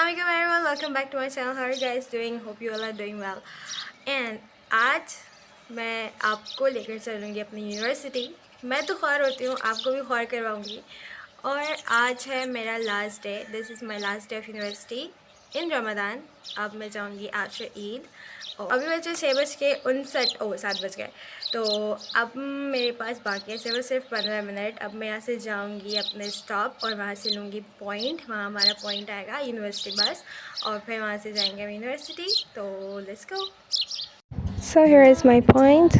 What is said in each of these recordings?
Assalamualaikum everyone, welcome back to my channel. How are you guys doing? Hope you all are doing well. And आज मैं आपको लेकर चलूँगी अपनी university. मैं तो ख्वार होती हूँ, आपको भी ख्वार करवाऊँगी। और आज है मेरा last day. This is my last day of university in Ramzan. अब मैं जाऊँगी आफ्टर ईद। अभी बजे 7 बज गए। तो अब मेरे पास बाकी है सिर्फ 15 मिनट। अब मैं यहाँ से जाऊँगी अपने स्टॉप और वहाँ से लूँगी पॉइंट। वहाँ हमारा पॉइंट आएगा यूनिवर्सिटी बस और फिर वहाँ से जाएंगे हम यूनिवर्सिटी। तो let's go. So here is my point.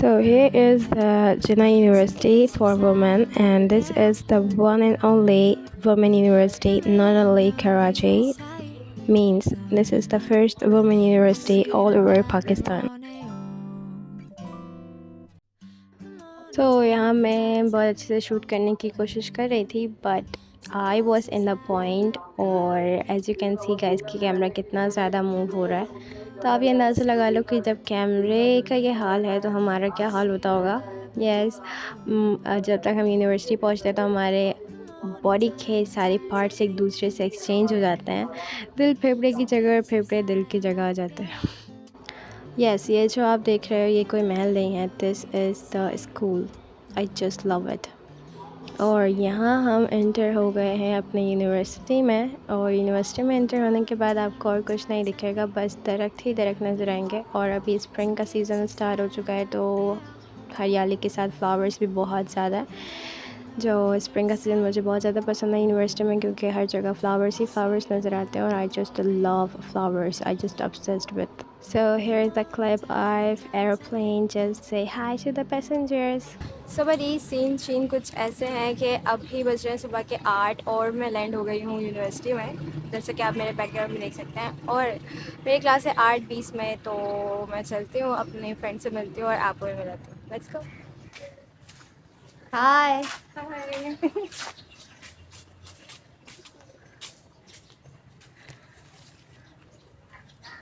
So here is the Jinnah University for women, and this is the one and only women university, not only Karachi. Means this is the first women university all over Pakistan. तो यहाँ मैं बहुत अच्छे से shoot करने की कोशिश कर रही थी, but I was in the point. और as you can see guys कि कैमरा कितना ज़्यादा मूव हो रहा है। तो आप ये अंदाज़ा लगा लो कि जब कैमरे का ये हाल है तो हमारा क्या हाल होता होगा। यस, जब तक हम यूनिवर्सिटी पहुँचते हैं तो हमारे बॉडी के सारे पार्ट्स एक दूसरे से एक्सचेंज हो जाते हैं। दिल फेफड़े की जगह फेफड़े दिल की जगह आ जाते हैं। यस, ये जो आप देख रहे हो ये कोई महल नहीं है। This is the school. I just love it. और यहाँ हम एंटर हो गए हैं अपने यूनिवर्सिटी में। और यूनिवर्सिटी में एंटर होने के बाद आपको और कुछ नहीं दिखेगा, बस दरख्त ही दरख्त नज़र आएंगे। और अभी स्प्रिंग का सीज़न स्टार्ट हो चुका है तो हरियाली के साथ फ्लावर्स भी बहुत ज़्यादा है। जो स्प्रिंग का सीज़न मुझे बहुत ज़्यादा पसंद है यूनिवर्सिटी में, क्योंकि हर जगह फ्लावर्स ही फ्लावर्स नज़र आते हैं। और I just love flowers, I just obsessed with. So here is the clip of airplane just say hi to the passengers. So बड़ी सीन कुछ ऐसे हैं कि अभी बज रहे हैं सुबह के 8 और मैं लैंड हो गई हूँ यूनिवर्सिटी में, जैसे कि आप मेरे बैकग्राउंड में देख सकते हैं। और मेरी क्लास है 8:20 में, तो मैं चलती हूँ अपने फ्रेंड से मिलती हूँ और आपको भी मिलाती हूँ। Let's go. हाय।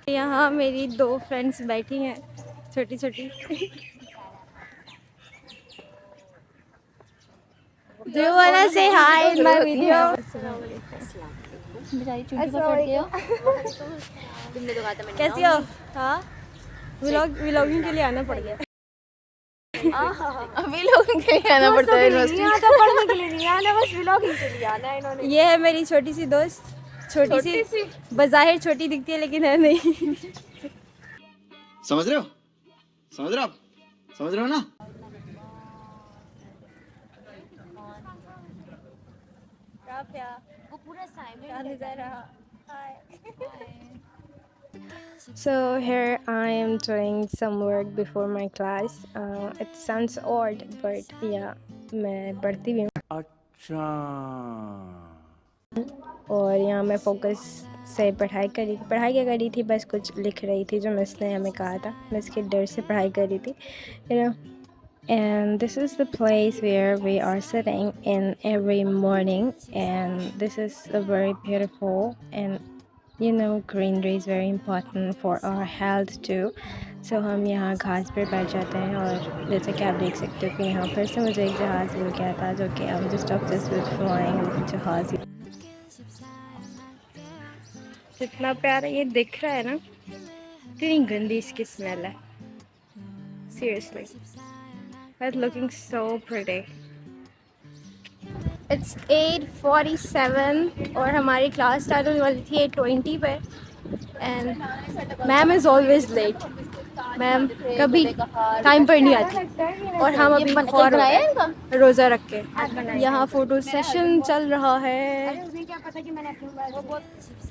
यहाँ मेरी 2 फ्रेंड्स बैठी हैं, छोटी छोटी। Do you wanna say hi in my video? कैसी हो? हाँ, व्लॉगिंग के लिए आना पड़ गया। अभी लोगों के लिए आना पड़ता है यूनिवर्सिटी। यहाँ तो पढ़ने के लिए नहीं आना, बस व्लॉगिंग के लिए आना है इन्होंने। ये है मेरी छोटी सी दोस्त, छोटी सी बज़ाहिर छोटी दिखती है लेकिन है नहीं। समझ रहे हो? समझ रहे हो आप? समझ रहे हो ना? वो पूरा Simon So here I am doing some work before my class. It sounds odd, but yeah, मैं पढ़ती भी हूँ। अच्छा। और यहाँ मैं फोकस से पढ़ाई क्या करी थी, बस कुछ लिख रही थी जो मिस ने हमें कहा था। मिस के डर से पढ़ाई कर रही थी, you know. And this is the place where we are sitting in every morning, and this is a very beautiful, and you know greenery is very important for our health too. So हम यहाँ घास पर बैठ जाते हैं और जैसे कि आप देख सकते हो कि यहाँ पर से मुझे एक जहाज़ मिल गया था, जो कि I'm just obsessed with flying जहाज़। जितना प्यारा ये दिख रहा है ना, इतनी गंदी इसकी स्मेल है। Seriously, that's looking so pretty. It's 8:47 और हमारी क्लास स्टार्ट होने वाली थी 8:20 पे। And ma'am is always late. Ma'am कभी टाइम पर नहीं आती। और हम अभी ख्वार हो गए रोज़ा रख के। यहाँ फ़ोटो सेशन चल रहा है।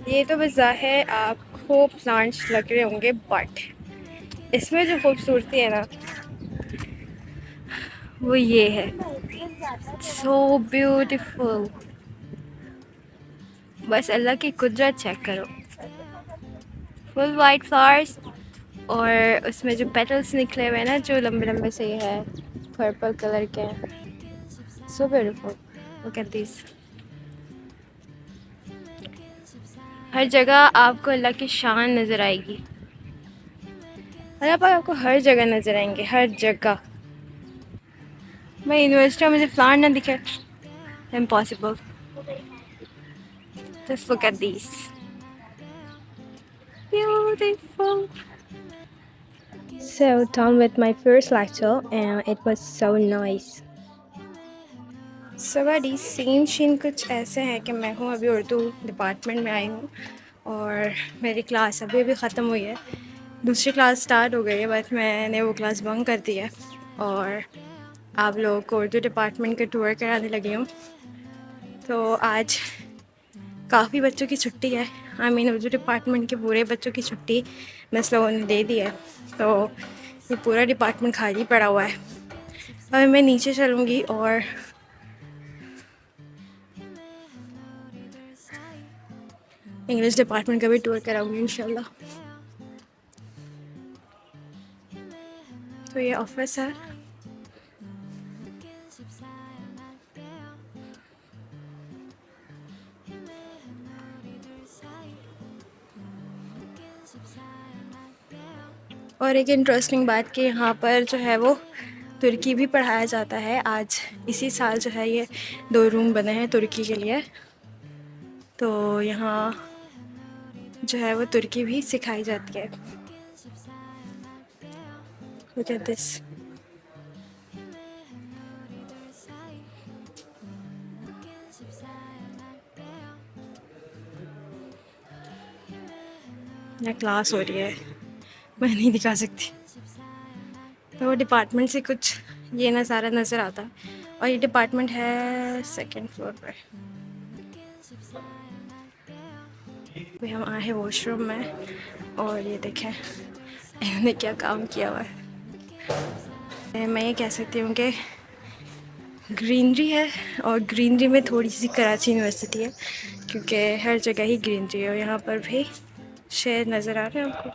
ये तो बज़ाहिर आपको प्लांट्स लग रहे होंगे, बट इसमें जो खूबसूरती है ना वो ये है। So beautiful. बस अल्लाह की कुदरत चेक करो। फुल वाइट फ्लावर्स और उसमें जो पेटल्स निकले हुए हैं ना, जो लंबे लंबे से ये है, पर्पल कलर के। So beautiful, look at this. हर जगह आपको अल्लाह की शान नज़र आएगी। अल्लाह पाक आपको हर जगह नज़र आएंगे, हर जगह। मैं यूनिवर्सिटी में मुझे फ्लावर ना दिखे, impossible. Just look at these. Beautiful. So done with my first lecture and it was so nice. सवारी सीन कुछ ऐसे हैं कि मैं हूँ अभी उर्दू डिपार्टमेंट में आई हूँ और मेरी क्लास अभी अभी ख़त्म हुई है। दूसरी क्लास स्टार्ट हो गई है बट मैंने वो क्लास बंक कर दी है और आप लोगों को उर्दू डिपार्टमेंट के टूर कराने लगी हूँ। तो आज काफ़ी बच्चों की छुट्टी है। आई मीन उर्दू डिपार्टमेंट के पूरे बच्चों की छुट्टी मिस लोगों ने दे दी है, तो ये पूरा डिपार्टमेंट खाली पड़ा हुआ है। अब मैं नीचे चलूँगी और इंग्लिश डिपार्टमेंट का भी टूर कराऊंगी इंशाल्लाह। तो ये ऑफिस है। और एक इंटरेस्टिंग बात कि यहाँ पर जो है वो तुर्की भी पढ़ाया जाता है। आज इसी साल जो है ये 2 रूम बने हैं तुर्की के लिए, तो यहाँ जो है वो तुर्की भी सिखाई जाती है। Look at this. यहाँ क्लास हो रही है, मैं नहीं दिखा सकती। तो वो डिपार्टमेंट से कुछ ये नज़ारा नज़र आता है और ये डिपार्टमेंट है 2nd फ्लोर पर। अभी हम आए हैं वॉशरूम में और ये देखें इन्होंने क्या काम किया हुआ है। मैं ये कह सकती हूँ कि ग्रीनरी है और ग्रीनरी में थोड़ी सी कराची यूनिवर्सिटी है क्योंकि हर जगह ही ग्रीनरी है। और यहाँ पर भी शेर नज़र आ रहे हैं आपको।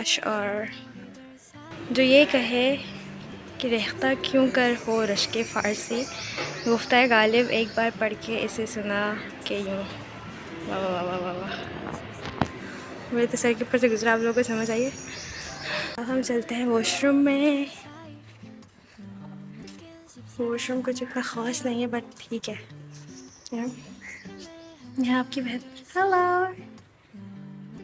अशआर जो ये कहे कि रेख्ता क्यों कर हो रश्के फ़ारसी, गुफ्ता गालिब एक बार पढ़ के इसे सुना के यूँ। वाह वाह वाह वाह वाह, मेरे तो सर के ऊपर से गुजरा। आप लोगों को समझ आइए। अब हम चलते हैं वॉशरूम में। वॉशरूम कुछ इतना ख़ास नहीं है बट ठीक है। यहाँ आपकी बहन। हेलो।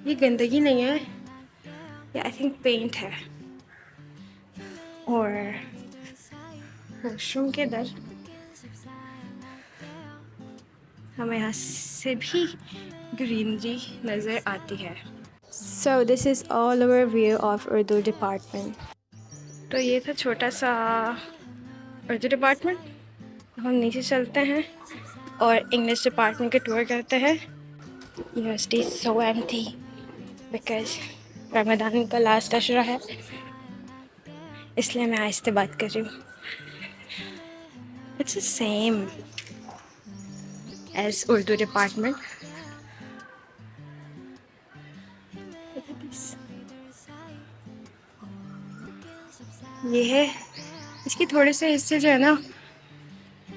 ये गंदगी नहीं है, ये आई थिंक पेंट है। और वॉशरूम के अंदर हमें यहाँ से भी ग्रीनरी नज़र आती है। So this is all our view of Urdu department. तो ये था छोटा सा उर्दू डिपार्टमेंट। हम नीचे चलते हैं और इंग्लिश डिपार्टमेंट के टूर करते हैं। University so empty because Ramzan का लास्ट अशरा है, इसलिए मैं आहिस्ते बात कर रही हूँ। It's the same as Urdu department. ये है, इसके थोड़े से हिस्से जो है ना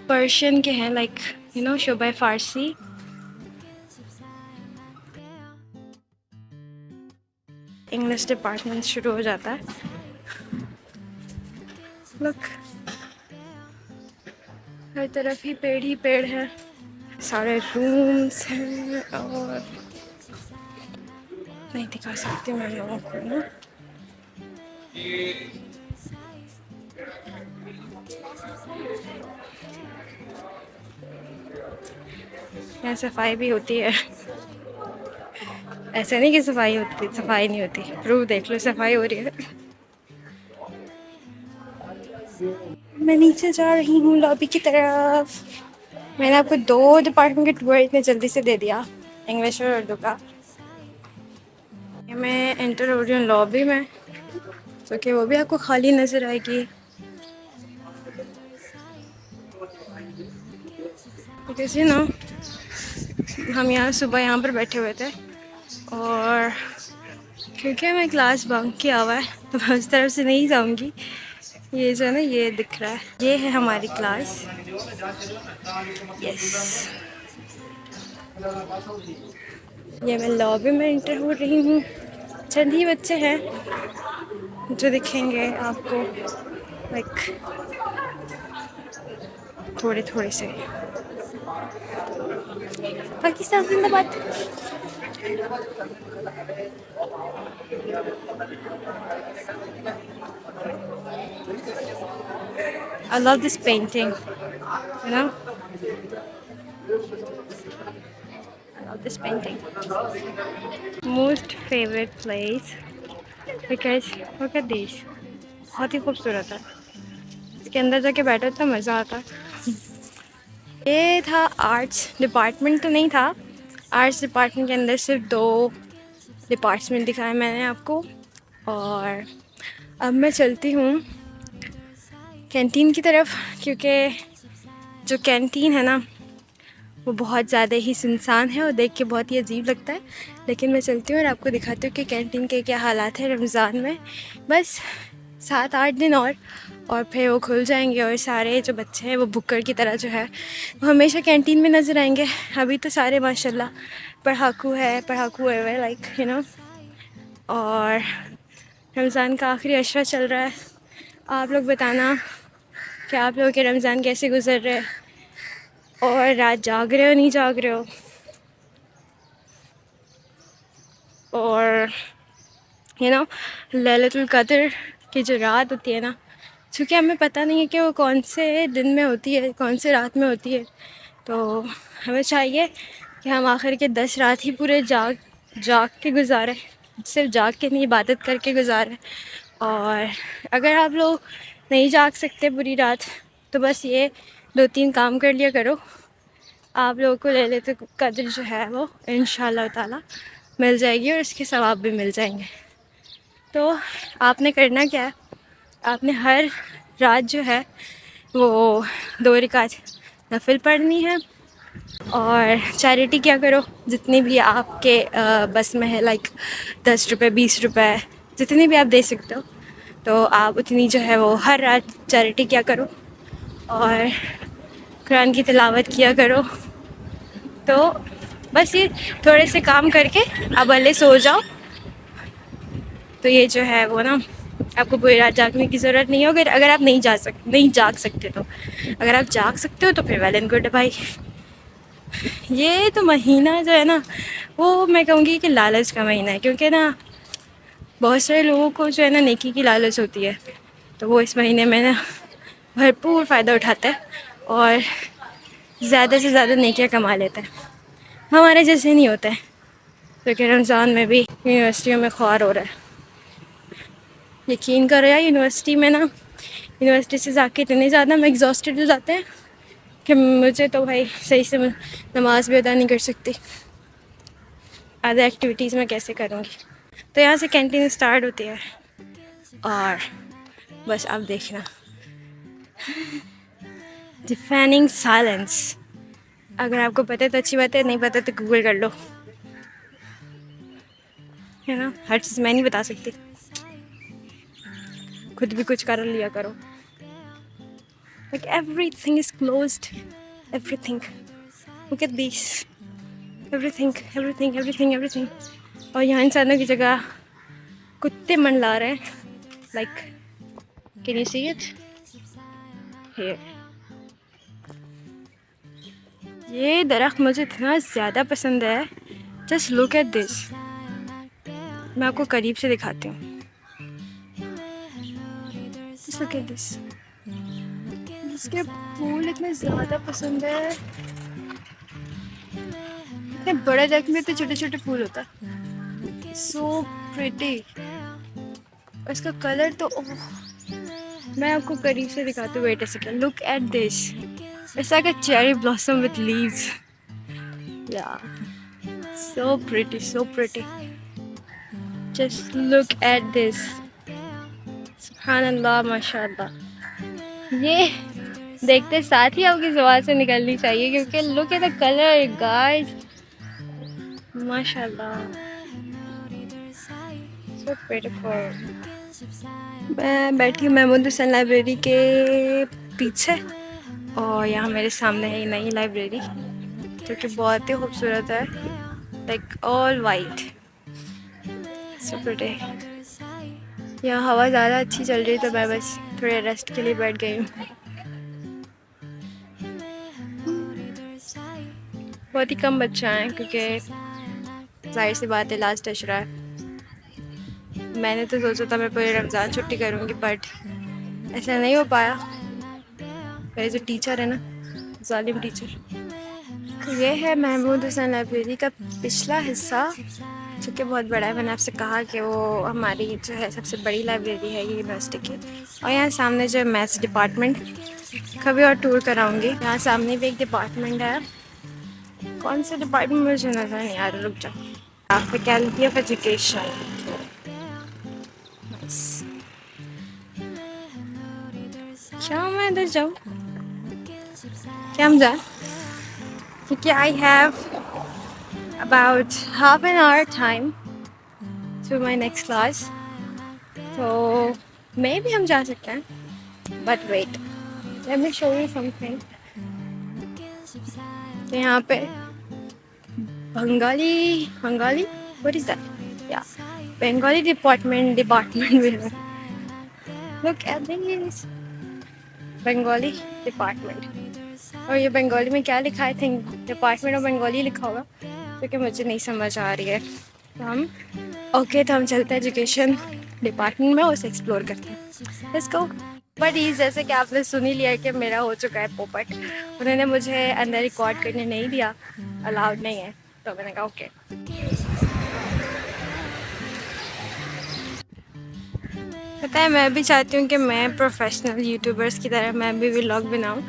पर्शियन के हैं, लाइक यू नो शोबा फ़ारसी। इंग्लिश डिपार्टमेंट शुरू हो जाता है। लुक, हर तरफ ही पेड़ है, सारे रूम्स हैं और नहीं दिखा सकती मैं लोगों को ना। यहाँ सफाई भी होती है, ऐसे नहीं कि सफाई होती, सफाई नहीं होती। प्रूफ देख लो, सफाई हो रही है। मैं नीचे जा रही हूँ लॉबी की तरफ। मैंने आपको 2 डिपार्टमेंट के टूर इतने जल्दी से दे दिया, इंग्लिश और उर्दू का। मैं एंटर हो रही हूँ लॉबी में, तो कि वो भी आपको खाली नज़र आएगी। बिकॉज यू नो हम यहाँ सुबह यहाँ पर बैठे हुए थे और क्योंकि मैं क्लास बंक किया हुआ है तो मैं उस तरफ से नहीं जाऊँगी। ये जो है ना, ये दिख रहा है, ये है हमारी क्लास। यस, ये मैं लॉबी में एंटर हो रही हूँ। चंद ही बच्चे हैं जो दिखेंगे आपको, लाइक थोड़े थोड़े से। पाकिस्तान जिंदाबाद। I love this painting, you know? I love this painting. Most favorite place because look at this. बहुत ही खूबसूरत है। इसके अंदर जाके बैठो तो मज़ा आता है। ये था आर्ट्स डिपार्टमेंट, तो नहीं था। आर्ट्स डिपार्टमेंट के अंदर सिर्फ 2 डिपार्टमेंट दिखाए मैंने आपको। और अब मैं चलती हूँ कैंटीन की तरफ, क्योंकि जो कैंटीन है ना वो बहुत ज़्यादा ही सुनसान है और देख के बहुत ही अजीब लगता है। लेकिन मैं चलती हूँ और आपको दिखाती हूँ कि कैंटीन के क्या हालात हैं रमज़ान में। बस 7-8 दिन और फिर वो खुल जाएंगे और सारे जो बच्चे हैं वो भुक्कड़ की तरह जो है वो हमेशा कैंटीन में नज़र आएंगे। अभी तो सारे माशाल्लाह पढ़ाकू हुए हुए लाइक यू नो। और रमज़ान का आखिरी अशरा चल रहा है। आप लोग बताना कि आप लोगों के रमज़ान कैसे गुजर रहे हैं और रात जाग रहे हो नहीं जाग रहे हो। और यू नो लैलतुल कद्र की जो रात होती है ना, चूँकि हमें पता नहीं है कि वो कौन से दिन में होती है, कौन से रात में होती है, तो हमें चाहिए कि हम आखिर के 10 रात ही पूरे जाग के गुजारें, सिर्फ जाग के नहीं इबादत करके गुजारें। और अगर आप लोग नहीं जाग सकते पूरी रात तो बस ये 2-3 काम कर लिया करो, आप लोगों को लैलतुल कद्र जो है वो इंशाअल्लाह ताला मिल जाएगी और इसके सवाब भी मिल जाएंगे। तो आपने करना क्या है, आपने हर रात जो है वो 2 रकात नफिल पढ़नी है और चैरिटी क्या करो, जितनी भी आपके बस में है, लाइक 10 रुपये 20 रुपये जितनी भी आप दे सकते हो, तो आप उतनी जो है वो हर रात चैरिटी क्या करो और कुरान की तिलावत किया करो। तो बस ये थोड़े से काम करके आप भले सो जाओ, तो ये जो है वो ना आपको पूरी रात जागने की ज़रूरत नहीं होगी। अगर आप नहीं जाग सकते तो, अगर आप जाग सकते हो तो फिर वेल एंड गुड भाई। ये तो महीना जो है ना वो मैं कहूँगी कि लालच का महीना है, क्योंकि ना बहुत सारे लोगों को जो है ना नेकी की लालच होती है, तो वो इस महीने में ना भरपूर फ़ायदा उठाते हैं और ज़्यादा से ज़्यादा नेकियां कमा लेते हैं। हमारे जैसे नहीं होते हैं, क्योंकि रमज़ान में भी यूनिवर्सिटियों में ख्वार हो रहा है। यकीन करो यार, यूनिवर्सिटी में ना यूनिवर्सिटी से जाके इतने ज़्यादा हम एग्जॉस्टेड हो जाते हैं कि मुझे तो भाई सही से नमाज भी अदा नहीं कर सकती। अदर एक्टिविटीज़ में कैसे करूँगी। तो यहाँ से कैंटीन स्टार्ट होती है और बस आप देखना डिफाइनिंग साइलेंस। अगर आपको पता है तो अच्छी बात है, नहीं पता तो गूगल कर लो, है ना। हर चीज़ मैं नहीं बता सकती, खुद भी कुछ कर लिया करो। Like everything is closed, everything. Look at this, everything. और यहाँ इंसानों की जगह कुत्ते मंडला रहे हैं। Like, can you see it? Here. ये दरख्त मुझे इतना ज़्यादा पसंद है। Just look at this. मैं आपको करीब से दिखाती हूँ। Just look at this. इसके फूल इतने ज़्यादा पसंद है। इतने बड़े दरख्त में तो छोटे छोटे फूल होता है। So pretty. इसका कलर तो मैं आपको करीब से दिखाती हूँ। Wait a second, look at this, it's like a cherry blossom with leaves. या so pretty. Just look at this. सुभान अल्लाह माशाअल्लाह। ये देखते साथ ही आपकी ज़ुबान से निकलनी चाहिए, क्योंकि look at the colour guys, माशाअल्लाह, सो ब्यूटीफुल। मैं बैठी हूँ महमूद हुसैन लाइब्रेरी के पीछे और यहाँ मेरे सामने है नई लाइब्रेरी जो कि बहुत ही खूबसूरत है, like all white, so pretty. यहाँ हवा ज़्यादा अच्छी चल रही तो मैं बस थोड़े रेस्ट के लिए बैठ गई हूँ। बहुत ही कम बच्चे हैं क्योंकि जाहिर सी बात है लास्ट टच रहा है। मैंने तो सोचा था मैं पूरे रमज़ान छुट्टी करूँगी बट ऐसा नहीं हो पाया। मेरे जो टीचर है ना, जालिम टीचर। तो ये है महमूद हुसैन लाइब्रेरी का पिछला हिस्सा जो कि बहुत बड़ा है। मैंने आपसे कहा कि वो हमारी जो है सबसे बड़ी लाइब्रेरी है यूनिवर्सिटी की। और यहाँ सामने जो है मैथ्स डिपार्टमेंट, कभी और टूर कराऊंगी। यहाँ सामने भी एक डिपार्टमेंट है, कौन सा डिपार्टमेंट मुझे नजर नहीं आ रहा, रुक जाओ। Faculty of education. क्या मैं इधर जाऊँ, क्या हम जाए, क्योंकि I have about half an hour time to my next class. तो मे भी हम जा सकते हैं but wait, let me show you something. तो यहाँ पे Bengali Bengali what is that, या बंगाली डिपार्टमेंट भी है। Look at this Bengali department. और ये बंगाली में क्या लिखा है, थिंक डिपार्टमेंट ऑफ बंगाली लिखा होगा क्योंकि मुझे नहीं समझ आ रही है। तो हम तो हम चलते हैं एजुकेशन डिपार्टमेंट में, उसे एक्सप्लोर करते हैं। Let's go. बट ये जैसे कि आपने सुन ही लिया कि मेरा हो चुका है पोपट। उन्होंने मुझे अंदर रिकॉर्ड करने नहीं दिया, अलाउड नहीं है, तो मैंने कहा ओके। पता है मैं भी चाहती हूँ कि मैं प्रोफेशनल यूट्यूबर्स की तरह मैं भी व्लॉग बनाऊँ,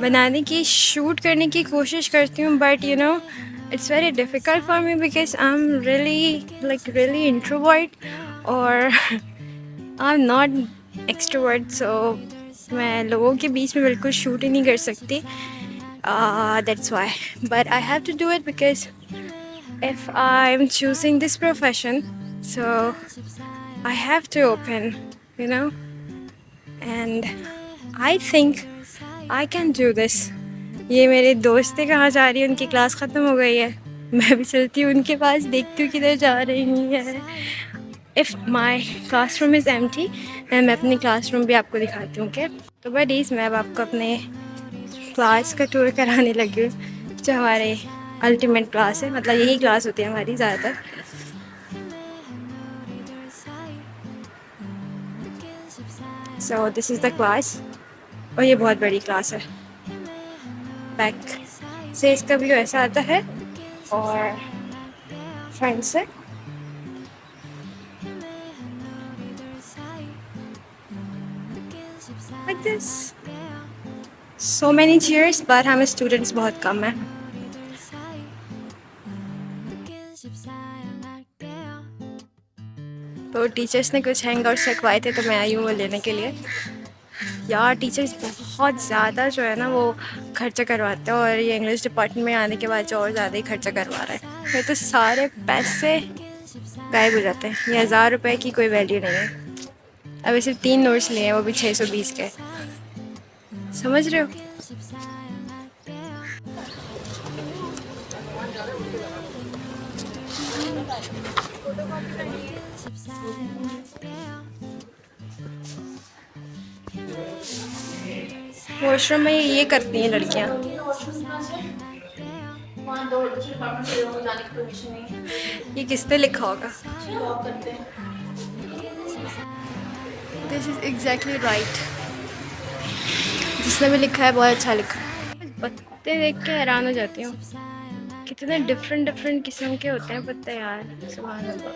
बनाने की शूट करने की कोशिश करती हूँ but you know it's very difficult for me because I'm really introvert और I'm not extrovert, so मैं लोगों के बीच में बिल्कुल शूट ही नहीं कर सकती। That's why, but I have to do it because if I'm choosing this profession, so I have to open, you know, and I think I can do this. ये मेरे दोस्तें कहाँ जा रही है, उनकी क्लास ख़त्म हो गई है, मैं भी चलती हूँ उनके पास, देखती हूँ किधर जा रही है। If my classroom is empty then मैं अपनी क्लासरूम भी आपको दिखाती हूँ। ओके, तो बडीज़ मैं अब आपको अपने क्लास का टूर कराने लगी हूँ, जो हमारे अल्टीमेट क्लास है, मतलब यही क्लास होती है हमारी ज़्यादातर। So this is the class, और ये बहुत बड़ी क्लास है। बैक से इसका व्यू ऐसा आता है और फ्रंट से like this. So many chairs, but हमें स्टूडेंट्स बहुत कम हैं। तो टीचर्स ने कुछ हैंगआउट्स रखवाए थे तो मैं आई हूँ वो लेने के लिए। यार टीचर्स बहुत ज़्यादा जो है ना वो खर्चा करवाते हैं, और ये इंग्लिश डिपार्टमेंट में आने के बाद जो और ज़्यादा ही खर्चा करवा रहा है। फिर तो सारे पैसे गायब हो जाते हैं। ये 1000 रुपये की कोई वैल्यू नहीं है। अभी सिर्फ 3 नोट्स लिए हैं, वो भी 620 के, समझ रहे हो। वॉशरूम में ये करती हैं लड़कियाँ। ये किसने लिखा होगा? दिस इज एग्जैक्टली राइट, जिसने भी लिखा है बहुत अच्छा लिखा है। पत्ते देख के हैरान हो जाती हूँ, कितने डिफरेंट किस्म के होते हैं पत्ते यार, सुभान अल्लाह।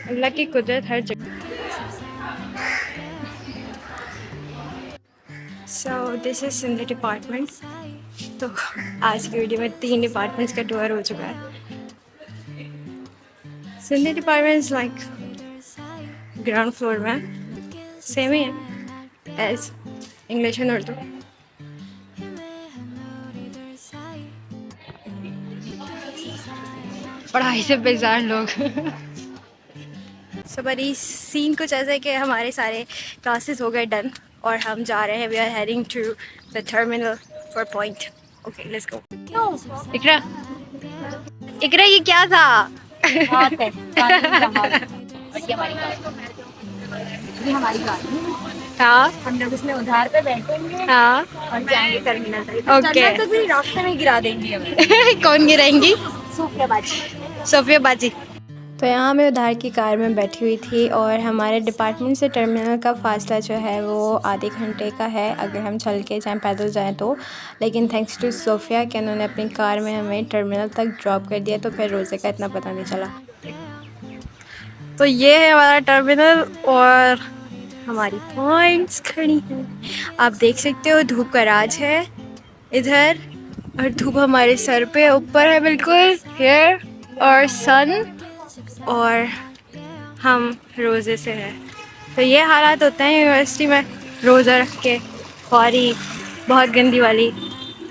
अल्लाह की कुदरत हर जगह। So this is Sindhi department. तो आज की वीडियो में 3 डिपार्टमेंट्स का टूर हो चुका है। Sindhi department like ground floor में, सेम ही है एज इंग्लिश एंड उर्दू। पढ़ाई से बेजार लोग। सो बड़ी सीन कुछ ऐसा है कि हमारे सारे क्लासेस हो गए डन और हम जा रहे हैं, we are heading to the terminal for point. Okay let's go. Iqra Iqra ये क्या था? ये हमारी गाड़ी है। हाँ हम लोग उसमें उधार पे बैठेंगे हाँ और जाएंगे टर्मिनल तक। ओके तो भी रास्ते में गिरा देंगी हमें। कौन गिराएंगी? सूफियाबाजी। सोफिया बाजी। तो यहाँ मैं उधार की कार में बैठी हुई थी और हमारे डिपार्टमेंट से टर्मिनल का फ़ासला जो है वो आधे घंटे का है अगर हम चल के जाएँ पैदल जाएँ तो। लेकिन थैंक्स टू सोफ़िया कि उन्होंने अपनी कार में हमें टर्मिनल तक ड्रॉप कर दिया, तो फिर रोज़े का इतना पता नहीं चला। तो ये है हमारा टर्मिनल और हमारी पॉइंट्स खड़ी हैं। आप देख सकते हो धूप का राज है इधर और धूप हमारे सर पे ऊपर है बिल्कुल हेयर और सन और हम रोज़े से हैं। तो ये हालात होते हैं यूनिवर्सिटी में रोज़ा रख के। सॉरी बहुत गंदी वाली।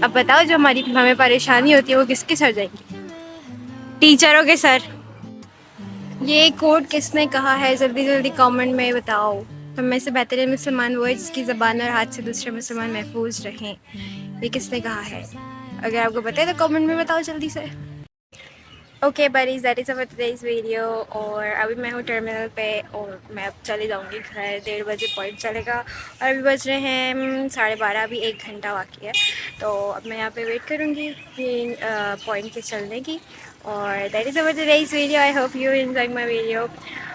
अब बताओ जो हमें परेशानी होती है वो किसके सर जाएगी? टीचरों के सर। ये कोड किसने कहा है जल्दी जल्दी कमेंट में बताओ। हम में से बेहतरीन मुसलमान वो है जिसकी ज़बान और हाथ से दूसरे मुसलमान महफूज रहें। ये किसने कहा है? अगर आपको पता है तो कमेंट में बताओ जल्दी से। Okay buddies that is our today's video. और अभी मैं हूँ टर्मिनल पे और मैं अब चले जाऊँगी घर। 1:30 बजे पॉइंट चलेगा और अभी बज रहे हैं 12:30। अभी 1 घंटा बाकी है तो अब मैं यहाँ पे वेट करूँगी पॉइंट के चलने की। और that is our today's video. I hope you enjoy my video.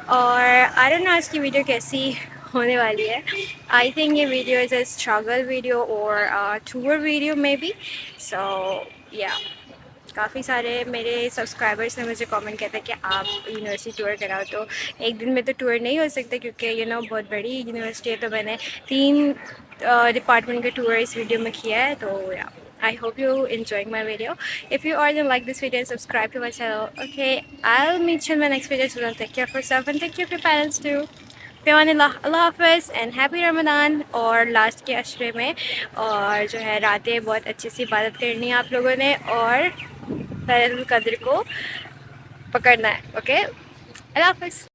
और आई डोंट नो आज की वीडियो कैसी होने वाली है। आई थिंक ये video is a struggle video और टूर वीडियो मे बी। सो या काफ़ी सारे मेरे सब्सक्राइबर्स ने मुझे कमेंट किया था कि आप यूनिवर्सिटी टूर कराओ। तो एक दिन में तो टूर नहीं हो सकता क्योंकि बहुत बड़ी यूनिवर्सिटी है। तो मैंने 3 डिपार्टमेंट का टूर इस वीडियो में किया है। तो या I hope you enjoying my video. If you already like this video, subscribe to my channel. Okay, I'll meet you in my next video. So take care of yourself and take care of your parents too. अल्लाह हाफ़िज़ and happy Ramzan. और last के अशरे में और जो है रातें बहुत अच्छे से इबादत करनी है आप लोगों ने और लैलतुल क़द्र को पकड़ना है। ओके, अल्लाह हाफ़िज़।